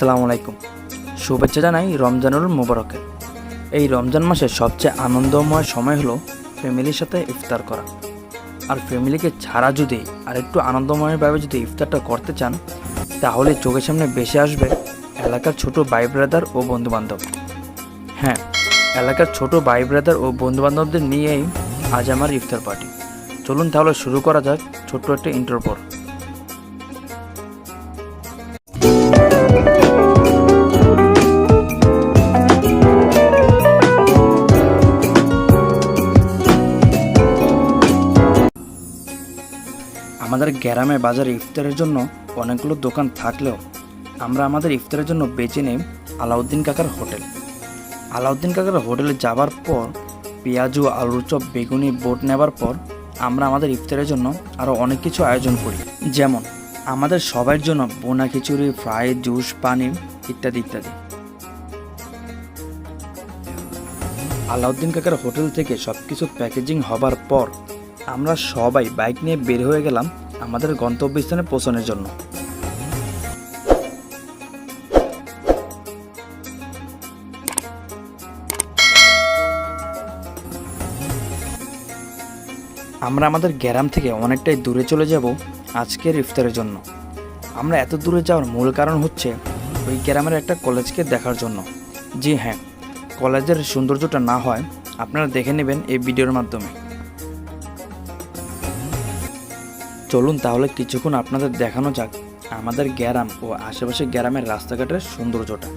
আসসালামু আলাইকুম। শুভেচ্ছা জানাই রমজানুল মুবারকের। এই রমজান মাসের সবচেয়ে আনন্দময় সময় হলো ফ্যামিলির সাথে ইফতার করা। আর ফ্যামিলিকে ছাড়া যদি আরেকটু আনন্দময়ভাবে যদি ইফতারটা করতে চান, তাহলে চোখের সামনে বেশি আসবে এলাকার ছোট ভাই ব্রাদার ও বন্ধুবান্ধব। হ্যাঁ, এলাকার ছোট ভাই ব্রাদার ও বন্ধুবান্ধবদের নিয়েই আজ আমার ইফতার পার্টি। চলুন তাহলে শুরু করা যাক ছোট্ট একটা ইন্ট্রোর পর। আমাদের গ্রামে বাজারে ইফতারের জন্য অনেকগুলো দোকান থাকলেও আমরা আমাদের ইফতারের জন্য বেছে নেই আলাউদ্দিন কাকার হোটেল। আলাউদ্দিন কাকার হোটেলে যাবার পর পেঁয়াজু, আলুর চপ, বেগুনি, বোট নেবার পর আমরা আমাদের ইফতারের জন্য আরও অনেক কিছু আয়োজন করি, যেমন আমাদের সবার জন্য বোনা খিচুড়ি, ফ্রাই, জুস, পানি ইত্যাদি ইত্যাদি। আলাউদ্দিন কাকার হোটেল থেকে সব কিছু প্যাকেজিং হবার পর আমরা সবাই বাইক নিয়ে বের হয়ে গেলাম আমাদের গন্তব্যস্থানে পৌঁছানোর জন্য। আমরা আমাদের গ্রাম থেকে অনেকটাই দূরে চলে যাব আজকের ইফতারের জন্য। আমরা এত দূরে যাওয়ার মূল কারণ হচ্ছে ওই গ্রামের একটা কলেজকে দেখার জন্য। জি হ্যাঁ, কলেজের সৌন্দর্যটা না হয় আপনারা দেখে নেবেন এই ভিডিওর মাধ্যমে। চলুন তাহলে কিছুক্ষণ আপনাদের দেখানো যাক আমাদের গ্রাম ও আশেপাশে গ্রামের রাস্তাঘাটের সৌন্দর্যটা।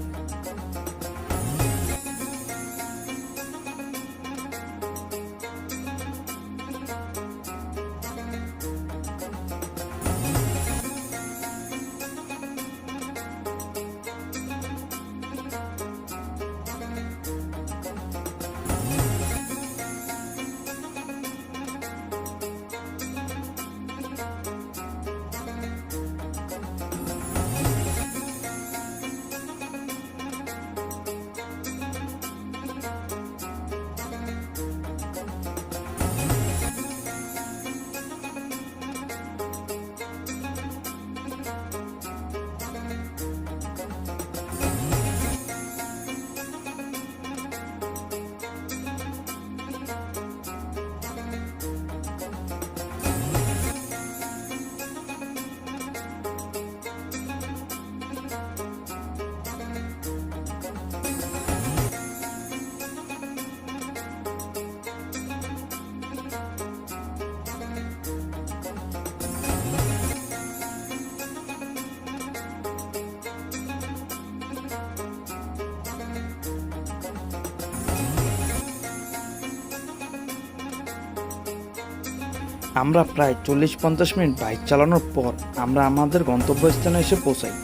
আমরা প্রায় 40-50 মিনিট বাইক চালানোর পর আমরা আমাদের গন্তব্যস্থানে এসে পৌঁছাই।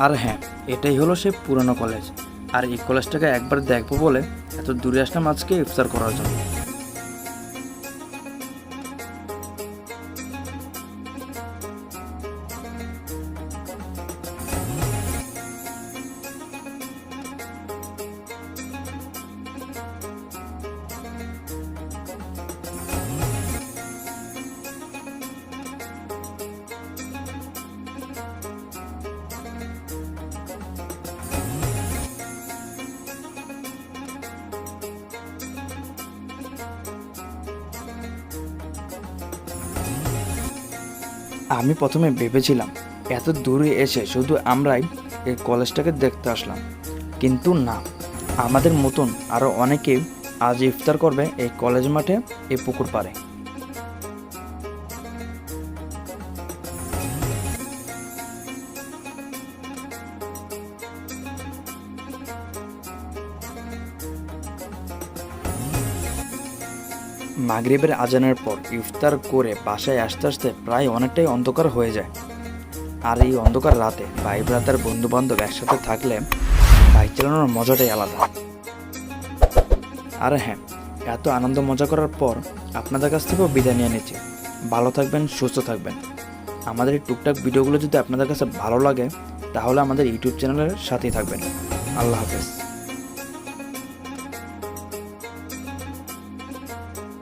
আর হ্যাঁ, এটাই হলো সেই পুরনো কলেজ। আর এই কলেজটাকে একবার দেখবো বলে এত দূরে আসলাম আজকে ইফতার করার জন্য। আমি প্রথমে ভেবেছিলাম এত দূরে এসে শুধু আমরাই এই কলেজটাকে দেখতে আসলাম, কিন্তু না, আমাদের মতন আরও অনেকে আজ ইফতার করবে এই কলেজ মাঠে, এই পুকুর পাড়ে। মাগরিবের আজানের পর ইফতার করে বাসায় আসতে আসতে প্রায় অনেকটাই অন্ধকার হয়ে যায়। আর এই অন্ধকার রাতে ভাই ব্রাদার, বন্ধু বান্ধব একসাথে থাকলে বাইক চালানোর মজাটাই আলাদা। আর হ্যাঁ, এত আনন্দ মজা করার পর আপনাদের কাছ থেকেও বিদায় নিয়ে নিচ্ছি। ভালো থাকবেন, সুস্থ থাকবেন। আমাদের এই টুকটাক ভিডিওগুলো যদি আপনাদের কাছে ভালো লাগে তাহলে আমাদের ইউটিউব চ্যানেলের সাথেই থাকবেন। আল্লাহ হাফেজ।